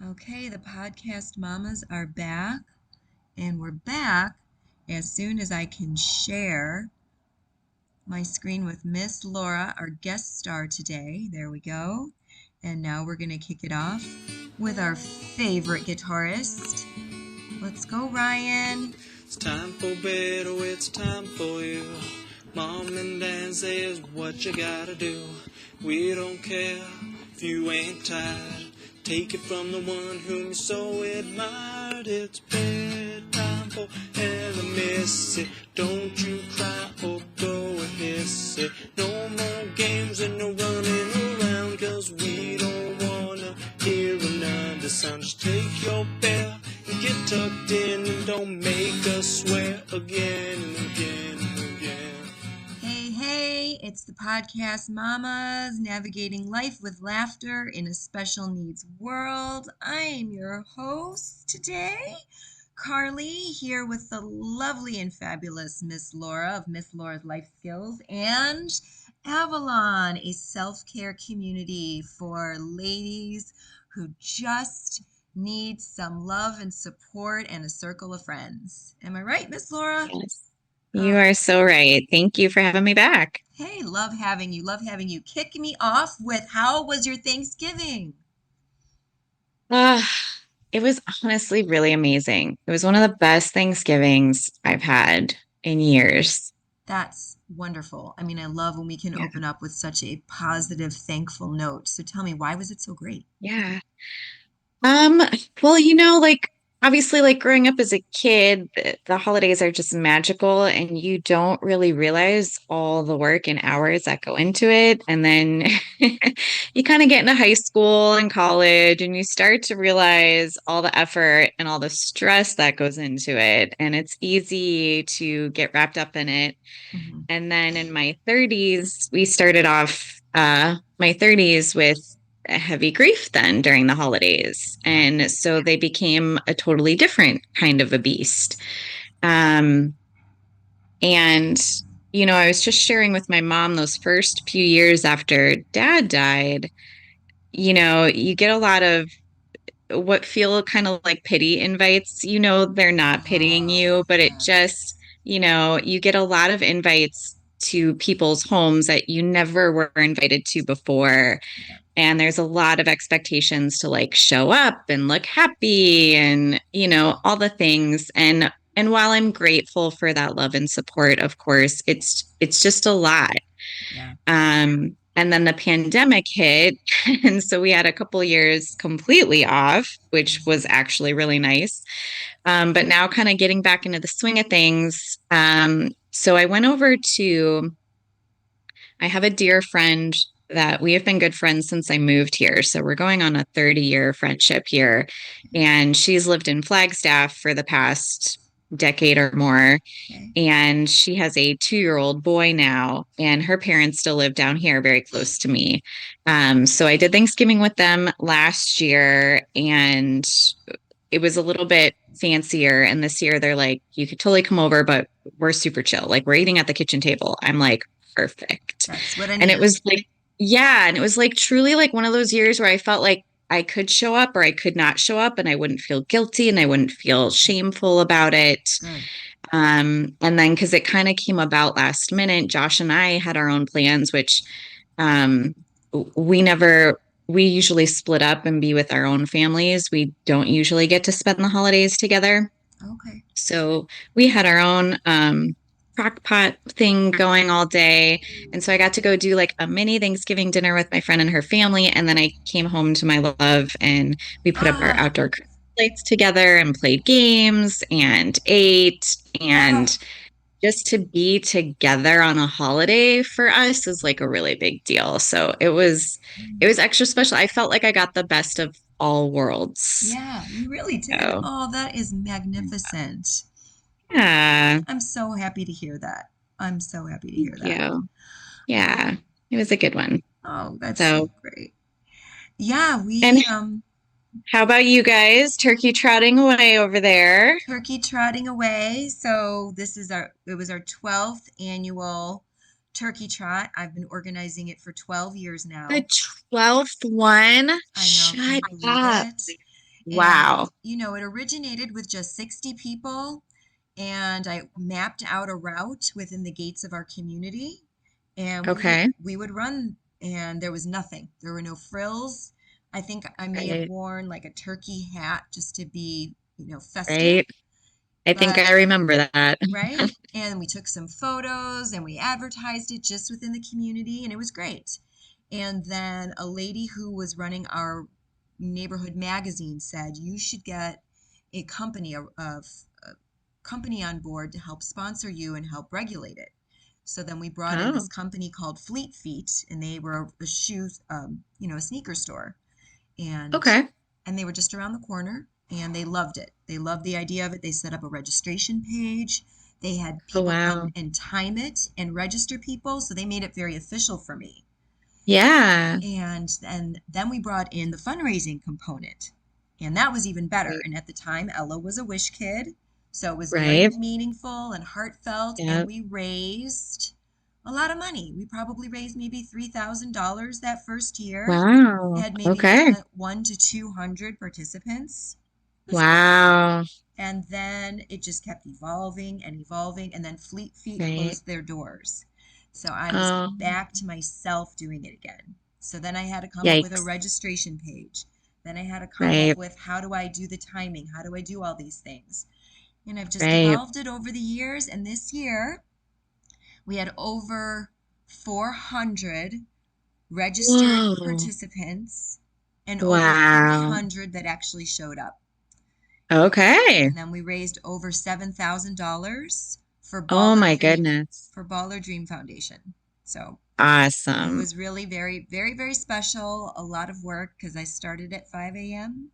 Okay, the podcast mamas are back, and we're back as soon as I can share my screen with Miss Laura, our guest star today. There we go. And now we're going to kick it off with our favorite guitarist. Let's go, Ryan. It's time for bed, oh, it's time for you. Mom and Dad says what you gotta do. We don't care if you ain't tired. Take it from the one whom you so admired. It's bedtime for Ella Missy. Don't you cry or go a hissy. No more games and no running around, 'cause we don't wanna hear another sound. Just take your bell and get tucked in and don't make us swear again and again and again. Hey, it's the podcast mamas navigating life with laughter in a special needs world. I am your host today, Carly, here with the lovely and fabulous Miss Laura of Miss Laura's Lifeskills and Avalon, a self-care community for ladies who just need some love and support and a circle of friends. Am I right, Miss Laura? Yes, you are so right. Thank you for having me back. Hey, love having you. Love having you. Kick me off with how was your Thanksgiving? Uh, it was honestly really amazing. It was one of the best Thanksgivings I've had in years. That's wonderful. I mean, I love when we can Yeah. open up with such a positive, thankful note. So tell me, why was it so great? Yeah. Um, well, like obviously like growing up as a kid, the holidays are just magical and you don't really realize all the work and hours that go into it. And then you kind of get into high school and college and you start to realize all the effort and all the stress that goes into it. And it's easy to get wrapped up in it. Mhm. And then in my 30s, we started off my 30s with a heavy grief then during the holidays. Yeah. And so they became a totally different kind of a beast. Um, and, I was just sharing with my mom those first few years after dad died, you get a lot of what feel kind of like pity invites. They're not pitying Oh, you, but it yes. just, you get a lot of invites to people's homes that you never were invited to before. Yeah. And there's a lot of expectations to like show up and look happy and, all the things. And while I'm grateful for that love and support, of course, it's just a lot. Yeah. And then the pandemic hit. And so we had a couple years completely off, which was actually really nice. But now kind of getting back into the swing of things. So I went over to, I have a dear friend that we have been good friends since I moved here. So we're going on a 30-year friendship here. And she's lived in Flagstaff for the past decade or more. Okay. And she has a 2-year-old boy now, and her parents still live down here very close to me. So I did Thanksgiving with them last year, and it was a little bit fancier. And this year they're like, you could totally come over, but we're super chill. Like we're eating at the kitchen table. I'm like, perfect. That's what I And it need. was like, yeah. And it was like truly like one of those years where I felt like I could show up or I could not show up and I wouldn't feel guilty and I wouldn't feel shameful about it. Good. And then because it kind of came about last minute, Josh and I had our own plans, which um, we never, we usually split up and be with our own families. We don't usually get to spend the holidays together. Okay. So we had our own crock pot thing going all day. And so I got to go do like a mini Thanksgiving dinner with my friend and her family. And then I came home to my love and we put up our Ah, outdoor Christmas lights together and played games and ate. ah, And just to be together on a holiday for us is like a really big deal. So it was extra special. I felt like I got the best of all worlds. yeah, you really did. So Oh, that is magnificent. yeah, I'm so happy to hear that. I'm so happy to thank hear that. you. Oh, Yeah, it was a good one. oh, that's so So, great. Yeah, and we how about you guys? Turkey trotting away over there. turkey trotting away. So it was our 12th annual turkey trot. I've been organizing it for 12 years The now. 12th one? I know, can Shut you believe up. it? And, Wow. it originated with just 60 people. And I mapped out a route within the gates of our community. And Okay. we would run, and there was nothing. There were no frills. I think I may have Right. worn like a turkey hat just to be, festive. Right. I think But I remember that. right? And we took some photos and we advertised it just within the community, and it was great. And then a lady who was running our neighborhood magazine said, you should get a company, a company on board to help sponsor you and help regulate it. So then we brought in this Oh, company called Fleet Feet, and they were a shoes, a sneaker store, and okay. and they were just around the corner, and they loved it. They loved the idea of it. They set up a registration page. They had Oh, people come wow. and time it and register people, so they made it very official for me. Yeah. And then we brought in the fundraising component, and that was even better. Right. And at the time, Ella was a wish kid, so it was very Right. meaningful and heartfelt. And Yep. we raised a lot of money. We probably raised maybe $3,000 that first year. Wow. Had maybe Okay. one to 200 participants. It was great. Wow. And then it just kept evolving and evolving. And then Fleet Feet Right. closed their doors. So I was Oh, back to myself doing it again. So then I had to come up with a yikes. registration page. Then I had to come up Right. with, how do I do the timing? How do I do all these things? And I've just Right. evolved it over the years. And this year we had over 400 registered Whoa. participants and over Wow. 300 that actually showed up. Okay. And then we raised over $7,000 for Oh Baller my Dream goodness. for Baller Dream Foundation. So it Awesome. was really very, very, very special. A lot of work because I started at 5 a.m.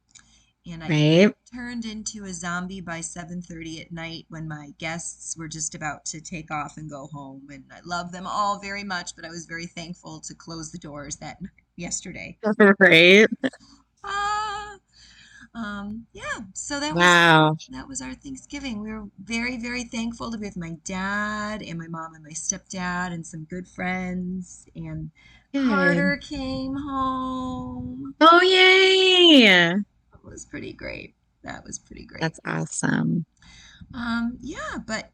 and I Right. turned into a zombie by 7:30 at night when my guests were just about to take off and go home. And I love them all very much, but I was very thankful to close the doors that yesterday. Right. Ah, yeah, so Wow. that was our Thanksgiving. We were very, very thankful to be with my dad and my mom and my stepdad and some good friends. And Good. Carter came home. Oh, yay. It was pretty great. That was pretty great. That's awesome. Yeah, but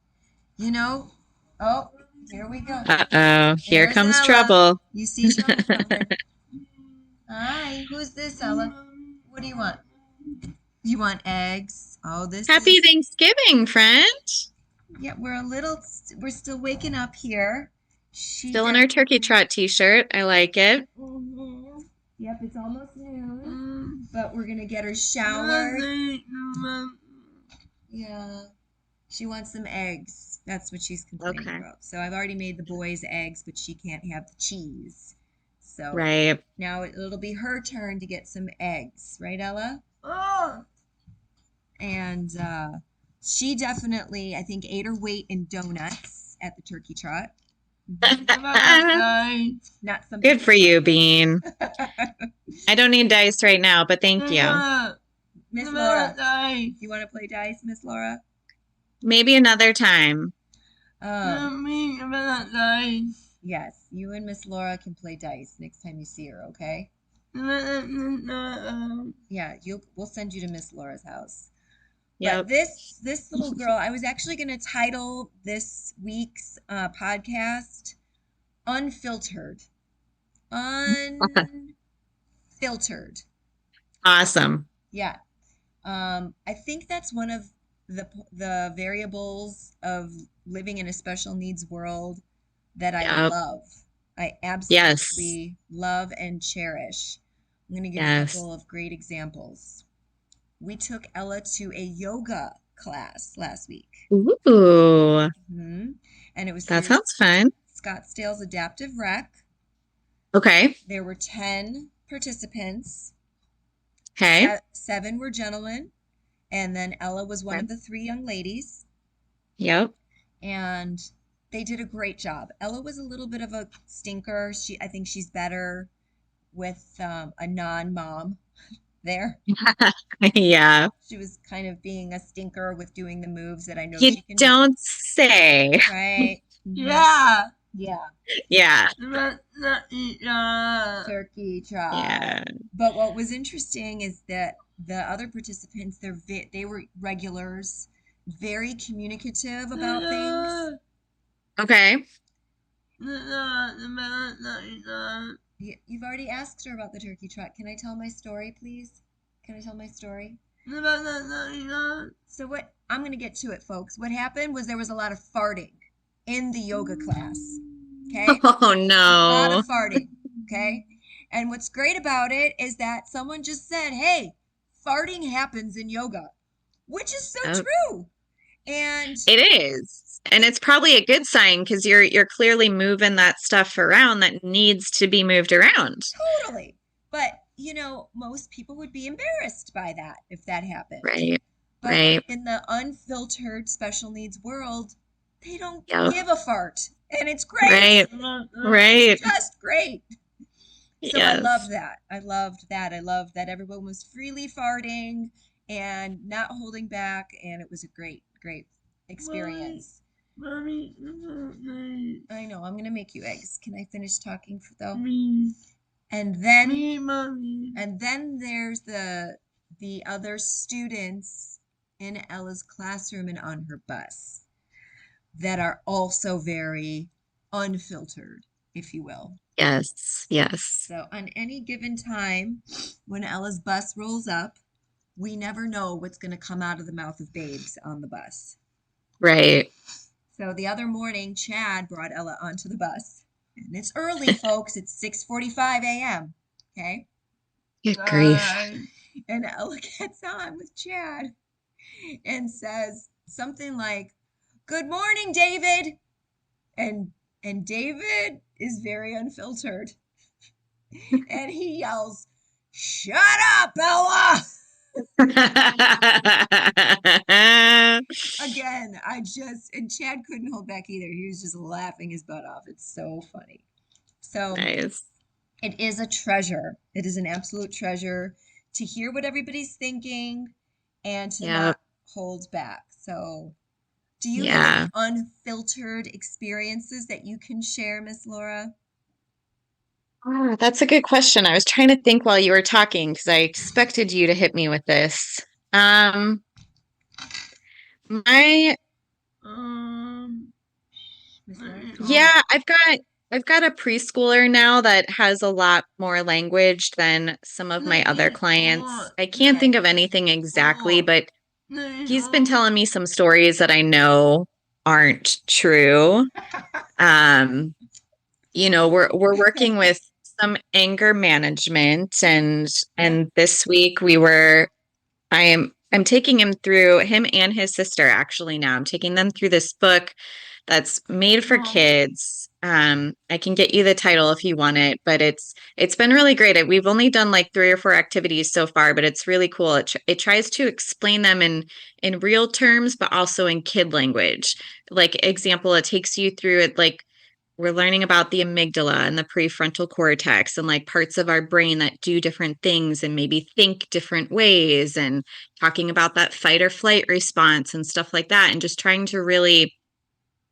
you know, oh, here we go. Uh-oh. Here There's comes Ella. trouble. You see trouble coming. Hi, who's this, Ella? What do you want? You want eggs? Oh, this Happy is, Thanksgiving, friend. yeah, we're still waking up here. She Still in our turkey definitely, trot t-shirt. I like it. yep, it's almost noon, but we're gonna get her showered. Yeah, she wants some eggs. That's what she's complaining Okay. about. So I've already made the boys eggs, but she can't have the cheese. So Right. now it'll be her turn to get some eggs, right, Ella? Oh. And she definitely, I think, ate her weight in donuts at the turkey trot. Not something Good for you, normal. Bean. I don't need dice right now, but thank you. Miss Laura, you want to play dice, Miss Laura? Maybe another time. Yes, you and Miss Laura can play dice next time you see her, okay? Yeah, we'll send you to Miss Laura's house. But Yep. this little girl, I was actually going to title this week's podcast "Unfiltered." Unfiltered. Awesome. Yeah. I think that's one of the variables of living in a special needs world that I Yep. love. I Yes. absolutely love and cherish. I'm going to give a Yes. couple of great examples. We took Ella to a yoga class last week. Ooh, Hmm. And it was that through sounds fun. Scottsdale's Adaptive Rec. Okay. There were 10 participants. Okay. Seven were gentlemen, and then Ella was one Okay. of the three young ladies. Yep. And they did a great job. Ella was a little bit of a stinker. I think she's better with a non-mom there. Yeah. She was kind of being a stinker with doing the moves that I know You she can do. don't say. Right? Yeah. Yeah. Yeah. Turkey trot. Yeah. But what was interesting is that the other participants, they were regulars, very communicative about things. Okay. You've already asked her about the turkey trot. Can I tell my story, please? Can I tell my story? So what I'm going to get to it, folks. What happened was there was a lot of farting in the yoga class. Okay? Oh A lot of no. farting. Okay? And what's great about it is that someone just said, "Hey, farting happens in yoga," which is so Oh, true. And it is. And it it's probably a good sign because you're clearly moving that stuff around that needs to be moved around. totally. But, most people would be embarrassed by that if that happened. Right. But Right. in the unfiltered special needs world, they don't Yep. give a fart. And it's great. Right. It's Right. just great. So I loved Yes. that. I loved that. I loved that everyone was freely farting and not holding back. And it was a great, great experience. Mommy, I know. I'm gonna make you eggs. Can I finish talking though? Me. And then me, mommy. And then there's the other students in Ella's classroom and on her bus that are also very unfiltered, if you will. Yes. Yes. So on any given time when Ella's bus rolls up, we never know what's going to come out of the mouth of babes on the bus. Right. So the other morning, Chad brought Ella onto the bus. And it's early, folks. It's 6:45 a.m. Okay? Good grief. And Ella gets on with Chad and says something like, "Good morning, David." And David is very unfiltered. And he yells, "Shut up, Ella." Again, and Chad couldn't hold back either. He was just laughing his butt off. It's so funny. So Nice. it is a treasure. It is an absolute treasure to hear what everybody's thinking and to Yep. not hold back. So, do you have any Yeah. unfiltered experiences that you can share, Miss Laura? That's a good question. I was trying to think while you were talking because I expected you to hit me with this. Um, my Um, Miss Laura? Yeah, I've got a preschooler now that has a lot more language than some of my other clients. I can't think of anything exactly, but he's been telling me some stories that I know aren't true. Um, we're working with some anger management Yep. and this week I'm taking him and his sister actually now. I'm taking them through this book that's made for kids. I can get you the title if you want it, but it's been really great. We've only done like 3 or 4 activities so far, but it's really cool. It tries to explain them in real terms, but also in kid language. Like example, it takes you through it like we're learning about the amygdala and the prefrontal cortex and like parts of our brain that do different things and maybe think different ways and talking about that fight or flight response and stuff like that and just trying to really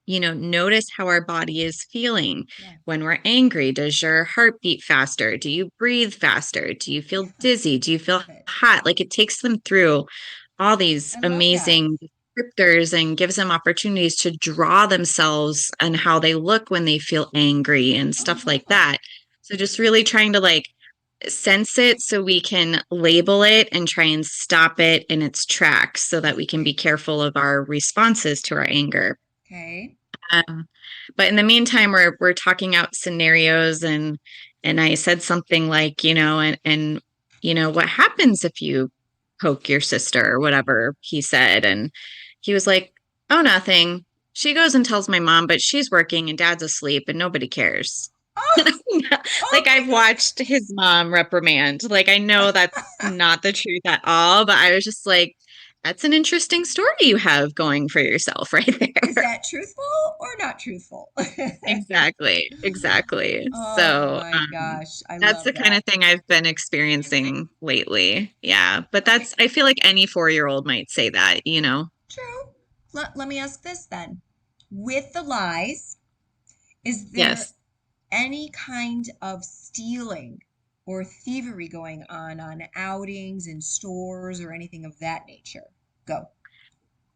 notice how our body is feeling Yeah. when we're angry. Does your heart beat faster? Do you breathe faster? Do you feel Yeah. dizzy? Do you feel Love it. hot? Like it takes them through all these I love that. amazing descriptors and gives them opportunities to draw themselves and how they look when they feel angry and Oh, stuff like wow. that. So just really trying to like sense it so we can label it and try and stop it in its tracks so that we can be careful of our responses to our anger. Okay. Um, but in the meantime, we're talking out scenarios, and I said something like, what happens if you poke your sister or whatever he said, and he was like, oh, nothing. She goes and tells my mom, but she's working and dad's asleep and nobody cares. Oh, oh Like my I've God. watched his mom reprimand. Like I know that's not the truth at all, but I was just like, that's an interesting story you have going for yourself right Is there. that truthful or not truthful? Exactly, exactly. Oh So, my gosh. I that's love the kind that. of thing I've been experiencing lately. Yeah, but Okay. I feel like any 4-year-old might say that. True. Let me ask this then. With the lies, is there Yes. any kind of stealing or thievery going on outings in stores or anything of that nature? Go.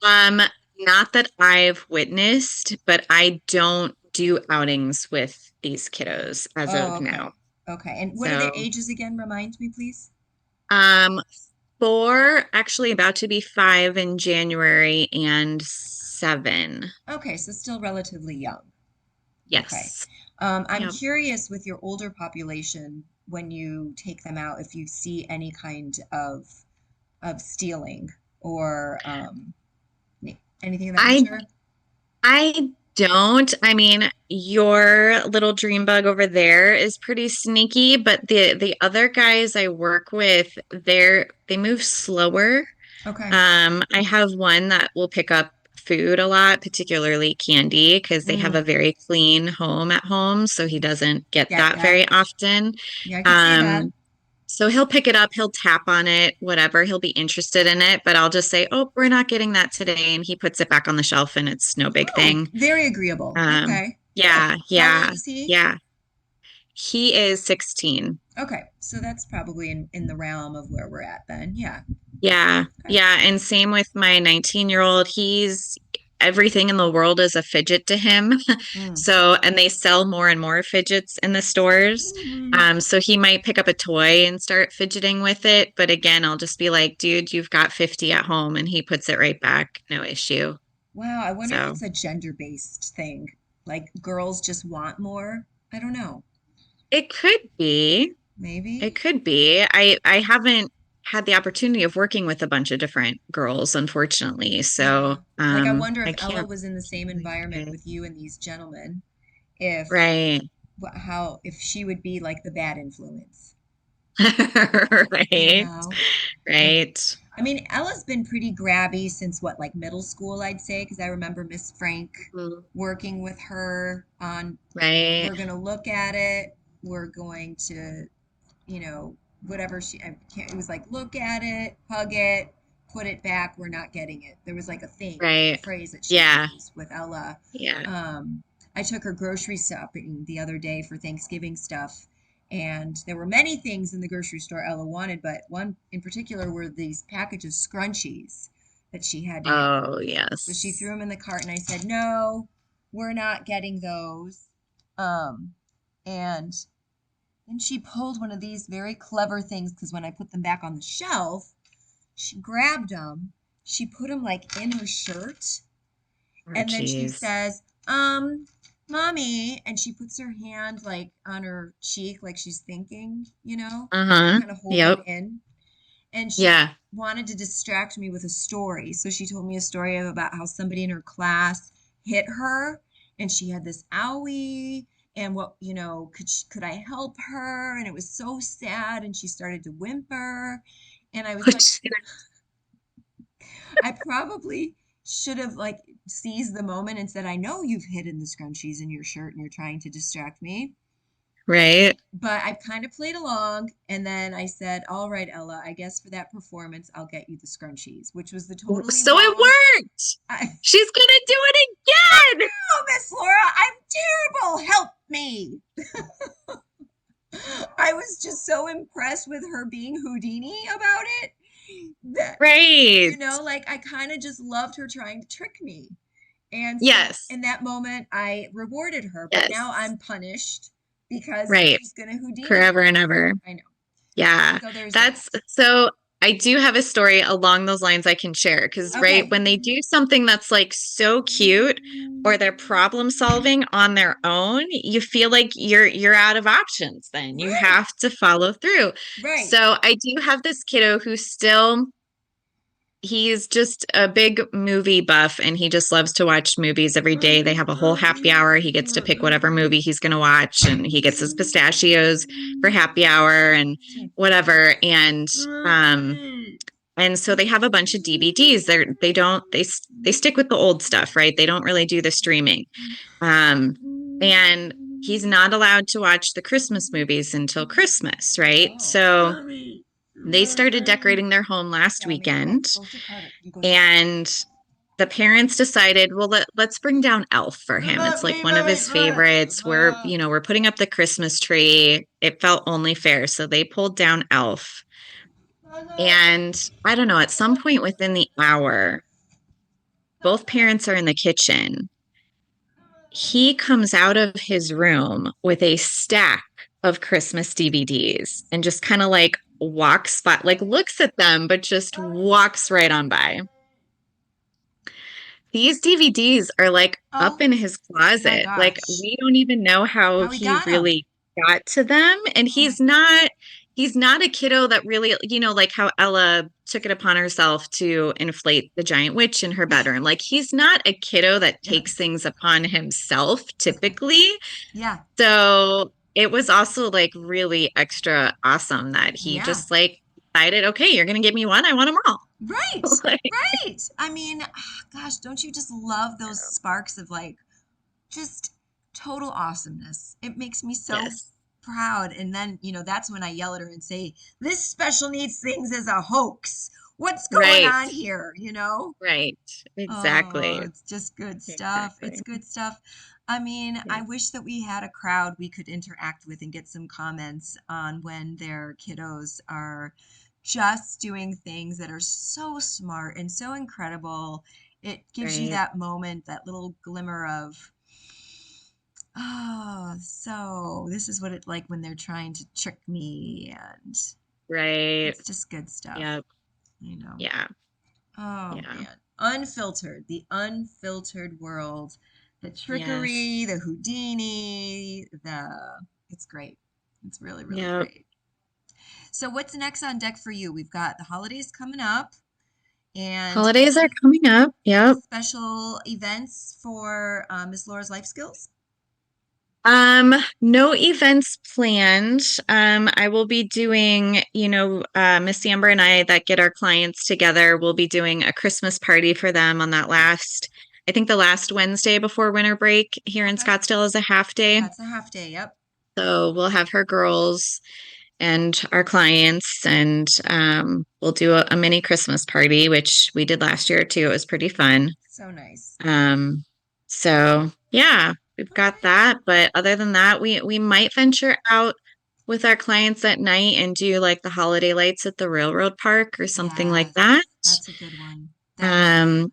Um, Not that I've witnessed, but I don't do outings with these kiddos as Oh, of now. okay. Okay. And what are their So, ages again? Remind me, please. um, four, actually about to be five in January, and seven. Okay, so still relatively young. Okay. Yes. I'm Yep. curious with your older population, when you take them out, if you see any kind of stealing or anything of that I nature. I don't. I mean, your little dream bug over there is pretty sneaky, but the other guys I work with, they move slower. Okay. I have one that will pick up food a lot, particularly candy, because they have a Mm, very clean home at home, so he doesn't get get that ya. very often. Yeah, I could see that. Um, so he'll pick it up, he'll tap on it, whatever, he'll be interested in it, but I'll just say, "Oh, we're not getting that today," and he puts it back on the shelf and it's no big Oh, thing. very agreeable. Um, Okay, good. yeah, How old yeah, is he? yeah. He is 16. Okay, so that's probably in the realm of where we're at then. Yeah. Yeah, Okay. yeah. And same with my 19-year-old. He's everything in the world is a fidget to him. Mm. So, and they sell more and more fidgets in the stores. Mm. So he might pick up a toy and start fidgeting with it. But again, I'll just be like, dude, you've got 50 at home, and he puts it right back. No issue. Wow, I wonder if So it's a gender-based thing. Like girls just want more. I don't know. it could be. It Maybe. could be. I haven't had the opportunity of working with a bunch of different girls, unfortunately. Yeah. So Like I wonder I if Ella can't was in the same really environment say. with you and these gentlemen, if Right. how if she would be like the bad influence, you Right. know? And Right. I mean, Ella's been pretty grabby since what, like middle school, I'd say, because I remember Miss Frank Mhm. working with her on, Right. we're going to look at it, we're going to, you know, whatever I can't, it was like, look at it, hug it, put it back, we're not getting it. There was like a thing, a Right. phrase that she would Yeah. use with Ella. Yeah. I took her grocery shopping the other day for Thanksgiving stuff, and there were many things in the grocery store Ella wanted, but one in particular were these packages scrunchies that she had to have. Oh, So she threw yes. them in the cart, and I said, "No, we're not getting those." Um, and then she pulled one of these very clever things because when I put them back on the shelf, she grabbed them, she put them like in her shirt, Oh, and then she geez. says, mommy, and she puts her hand like on her cheek, like she's thinking, Uh-huh. kind of holding Yep. it in. And she Yeah. wanted to distract me with a story. So she told me a story about how somebody in her class hit her and she had this owie and what, could I help her? And it was so sad. And she started to whimper. And I was like, I probably should have like seized the moment and said, I know you've hidden the scrunchies in your shirt and you're trying to distract me. Right. But I kind of played along and then I said, all right, Ella, I guess for that performance, I'll get you the scrunchies, which was the totally So it wrong. worked. I, She's gonna do it again. oh, Miss Laura, I'm terrible. Help me. I was just so impressed with her being Houdini about it that, Right. like I kind of just loved her trying to trick me. And so Yes. in that moment, I rewarded her, but now Yes. I'm punished because Right. she's going to Houdini Forever me. and ever. I know. Yeah, So there's that's that. so I do have a story along those lines I can share because, right, Okay. when they do something that's like so cute or they're problem solving on their own, you feel like you're out of options then. You Right. have to follow through. Right. So I do have this kiddo who still he's just a big movie buff and he just loves to watch movies every day. They have a whole happy hour. He gets to pick whatever movie he's going to watch and he gets his pistachios for happy hour and whatever. And so they have a bunch of DVDs. They stick with the old stuff, right? They don't really do the streaming. Um and he's not allowed to watch the Christmas movies until Christmas, right? Oh. So they started decorating their home last Yeah, let me go. Okay, weekend go to Carter. You go to Carter. and the parents decided, well, let's bring down Elf for him. It's like one of his favorites. We're putting up the Christmas tree. It felt only fair. So they pulled down Elf. And I don't know, at some point within the hour, both parents are in the kitchen. He comes out of his room with a stack of Christmas DVDs and just kind of like walks by, like looks at them, but just walks right on by. These DVDs are like up Oh in his my closet. Like gosh. we don't even know how How we he got them. really got to them. And Oh my. he's not a kiddo that really, like how Ella took it upon herself to inflate the giant witch in her bedroom. Like he's not a kiddo that Yeah. takes things upon himself typically. Yeah. So it was also like really extra awesome that he Yeah. just like decided, okay, you're gonna give me one. I want them all. Right. Like, Right. I mean, gosh, don't you just love those sparks of like just total awesomeness? It makes me so yes. proud. And then, that's when I yell at her and say, "This special needs things is a hoax. What's going Right. on here?" Right. Oh, Exactly. it's just good stuff. It's Exactly. good stuff. I mean, I Yeah. wish that we had a crowd we could interact with and get some comments on when their kiddos are just doing things that are so smart and so incredible. It gives you Right. that moment, that little glimmer of, oh, so this is what it's like when they're trying to trick me. And Right. it's just good stuff, Yep. you know. Yeah. Oh Yeah. man. Unfiltered, the unfiltered world, the Yes. trickery, the Houdini, it's great. It's really, really Yep. great. So what's next on deck for you? We've got the holidays coming up and Holidays are any coming up. Yep. special events for Miss Laura's Life Skills? No events planned. I will be doing, Miss Amber and I that get our clients together, we'll be doing a Christmas party for them on I think the last Wednesday before winter break here in Okay. Scottsdale is a half day. That's a half day. Yep. So we'll have her girls and our clients, and we'll do a mini Christmas party, which we did last year too. It was pretty fun. So nice. Um, so yeah, we've All got right. that. But other than that, we might venture out with our clients at night and do like the holiday lights at the railroad park or something like that. Yes, that's a good one. That's a good Um, one.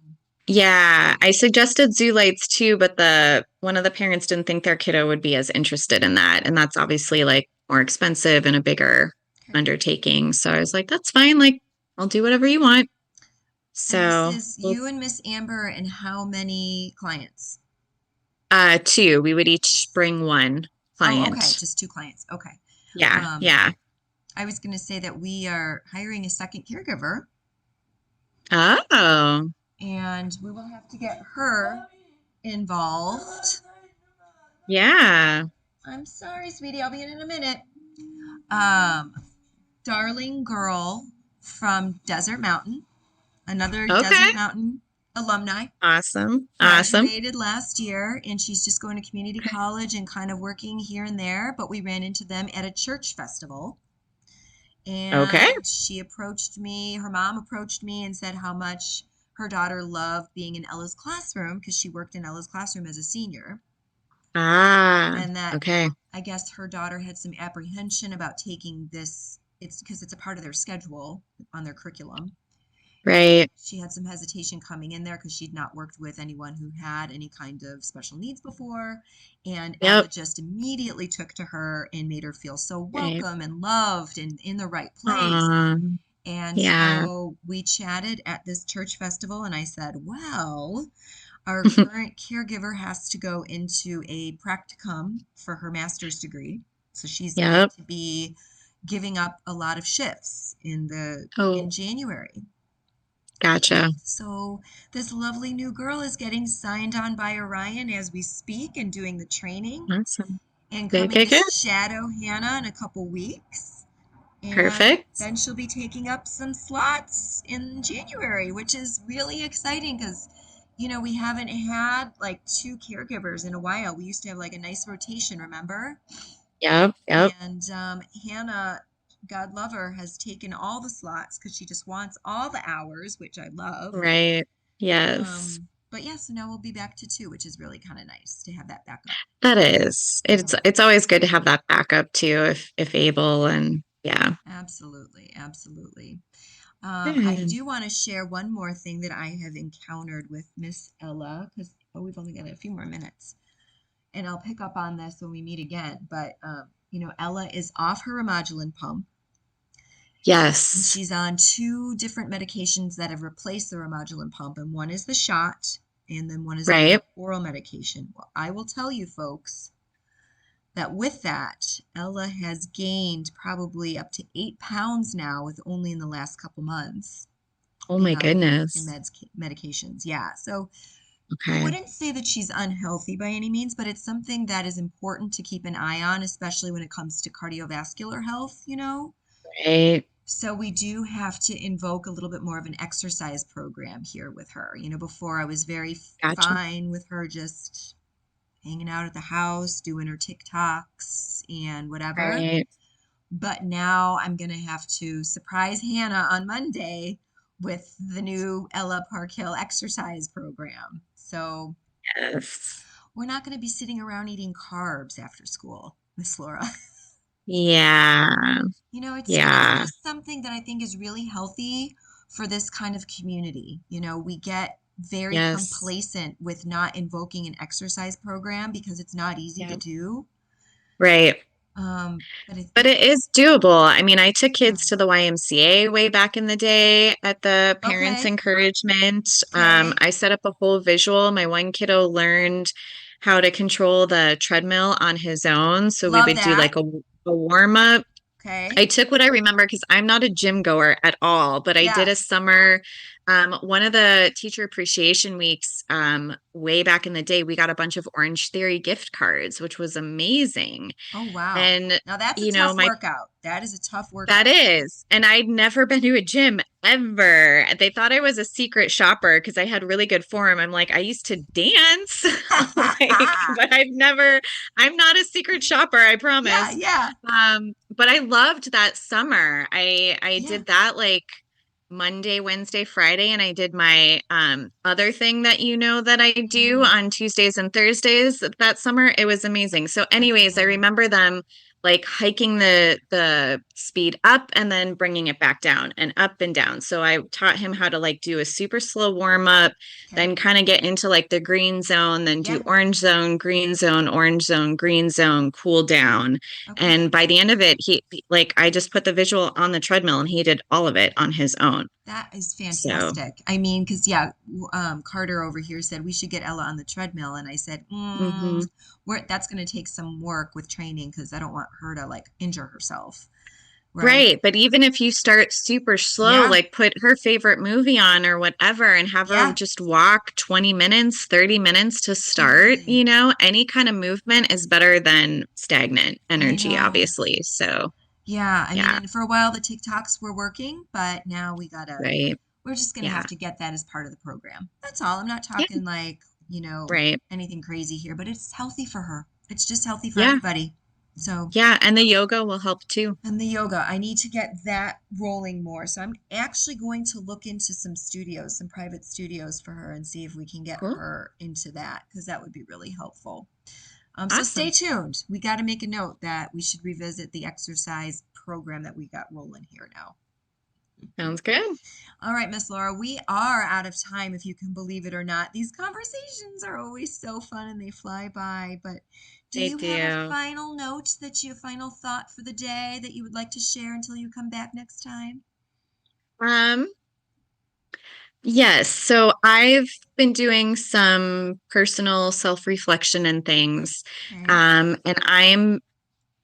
yeah, I suggested zoo lights too, but the one of the parents didn't think their kiddo would be as interested in that. And that's obviously like more expensive and a bigger Okay. undertaking. So I was like, that's fine. Like, I'll do whatever you want. And this So is we'll you and Miss Amber and how many clients? two. We would each bring one Oh, okay, client. just two clients. Okay. Yeah, Um, yeah. I was going to say that we are hiring a second caregiver Oh, and we will have to get her involved. yeah. I'm sorry, sweetie. I'll be in a minute. Um, Darling girl from Desert Mountain, another Okay. Desert Mountain alumni. Awesome. Awesome. Graduated last year and she's just going to community Okay. college and kind of working here and there, but we ran into them at a church festival. Okay. And her mom approached me and said how much her daughter loved being in Ella's classroom because she worked in Ella's classroom as a senior. Ah, And that okay. I guess her daughter had some apprehension about taking this. It's because it's a part of their schedule on their curriculum. And Right. she had some hesitation coming in there because she'd not worked with anyone who had any kind of special needs before. And Ella Yep. just immediately took to her and made her feel so Right. welcome and loved and in the right place. Um, And yeah. so we chatted at this church festival, and I said, well, our current caregiver has to go into a practicum for her master's degree. So she's going Yep. to be giving up a lot of shifts in Oh, January. gotcha. So this lovely new girl is getting signed on by Orion as we speak and doing the training Awesome. and Good, coming good, to good. shadow Hannah in a couple weeks. And Perfect. then she'll be taking up some slots in January, which is really exciting because, we haven't had like two caregivers in a while. We used to have like a nice rotation, remember? Yep. Yep. And Hannah, God love her, has taken all the slots because she just wants all the hours, which I love. Right. Yes. But yeah, so now we'll be back to two, which is really kind of nice to have that backup. That is. So It's always good to have that backup too if able and yeah. absolutely, absolutely. I Good. do want to share one more thing that I have encountered with Miss Ella because we've only got a few more minutes, and I'll pick up on this when we meet again. But Ella is off her Remodulin pump, and Yes. she's on two different medications that have replaced the Remodulin pump, and one is the shot, and then one is the Right. oral medication. Well, I will tell you, folks, that with that, Ella has gained probably up to 8 pounds now, with only in the last couple months Oh my being off your goodness. medications. Yeah. So I Okay. wouldn't say that she's unhealthy by any means, but it's something that is important to keep an eye on, especially when it comes to cardiovascular health. Right. So we do have to invoke a little bit more of an exercise program here with her. Before I was very Gotcha. fine with her just hanging out at the house, doing her TikToks and whatever. Right. But now I'm going to have to surprise Hannah on Monday with the new Ella Park Hill exercise program. So Yes. we're not going to be sitting around eating carbs after school, Miss Laura. Yeah. It's Yeah. just something that I think is really healthy for this kind of community. We get very Yes. complacent with not invoking an exercise program because it's not easy to Yeah. do. Right. But But it is doable. I mean, I took yeah. kids to the YMCA way back in the day at the parents' Okay. encouragement. Okay. I set up a whole visual. My one kiddo learned how to control the treadmill on his own. So we Love would do that. like a warm up. I Okay. took what I remember because I'm not a gym goer at all, but I did a Yes. summer, one of the teacher appreciation weeks, way back in the day, we got a bunch of Orange Theory gift cards, which was amazing. Oh, wow. And, Now that's a you know, tough my workout. That is a tough that workout. is. And I'd never been to a gym ever. They thought I was a secret shopper because I had really good form. I'm like, I used to dance. But I'm not a secret shopper, I Yeah, promise. yeah, But I loved that summer. I yeah. did that like Monday, Wednesday, Friday, and I did my other thing that that I do Mm, on Tuesdays and Thursdays that summer. It was amazing. So I anyways, I bet. remember them like hiking the speed up and then bringing it back down and up and down. So I taught him how to like do a super slow warm up, Okay. then kind of get into like the green zone, then do Yep. orange zone, green zone, cool down. Okay. And by the end of it, he like I just put the visual on the treadmill and he did all of it on his own. That is So, fantastic. I mean, because yeah, Carter over here said we should get Ella on the treadmill, and I said, mhm. that's going to take some work with training because I don't want her to like injure herself, right? Right. But even if you start super slow, Yeah. like put her favorite movie on or whatever and have her Yeah. just walk 20 minutes, 30 minutes to start, Totally. any kind of movement is better than stagnant I energy, know. obviously. So, Yeah, I mean, yeah, and for a while the TikToks were working, but now right. we're just gonna Yeah. have to get that as part of the program. That's all. I'm not Yeah, talking like, right. anything crazy here, but it's healthy for her. It's just healthy for Yeah. everybody. So, Yeah. And the yoga will help too. and the yoga, I need to get that rolling more. So I'm actually going to look into some private studios for her and see if we can get Cool. her into that because that would be really helpful. So stay Awesome. tuned. We got to make a note that we should revisit the exercise program that we got rolling here now. Sounds good. All right, Miss Laura, we are out of time, if you can believe it or not. These conversations are always so fun and they fly by. But do They you have a do. final thought for the day that you would like to share until you come back next time? Um, yes. So I've been doing some personal self-reflection and things. Okay, And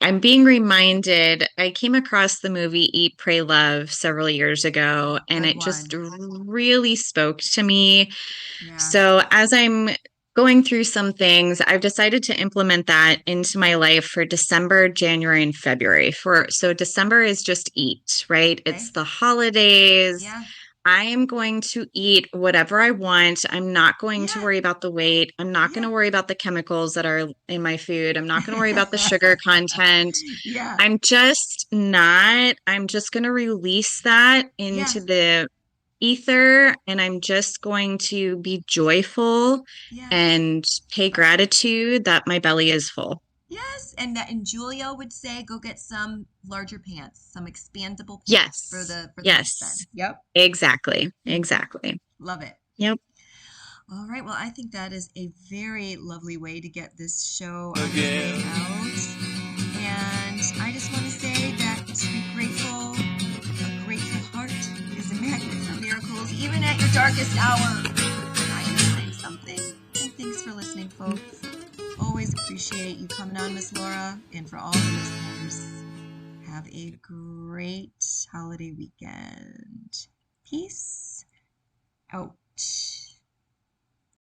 I'm being reminded, I came across the movie Eat, Pray, Love several years ago, and good it just one. really spoke to me. Yeah. So as I'm going through some things, I've decided to implement that into my life for December, January, and February. So December is just eat, right? Okay. It's the holidays. Yeah. I am going to eat whatever I want. I'm not going to Yeah. worry about the weight. I'm not going Yeah. to worry about the chemicals that are in my food. I'm not going to worry about the sugar content. Yeah. I'm just not. I'm just going to release that Yeah. into the ether and I'm just going to be joyful Yes. and pay gratitude that my belly is full. Yes, and Julia would say go get some larger pants, some expandable pants for Yes. the week Yes. then. Yep. Exactly. Mhm. Exactly. Love it. Yep. All right, well, I think that is a very lovely way to get this show on its way Again. out. And I just want to say that to be grateful, a grateful heart is a magnet for miracles, even at your darkest hour. I am saying something. And thanks for listening, folks. Always appreciate you coming on, Miss Laura. And for all the listeners, have a great holiday weekend. Peace out.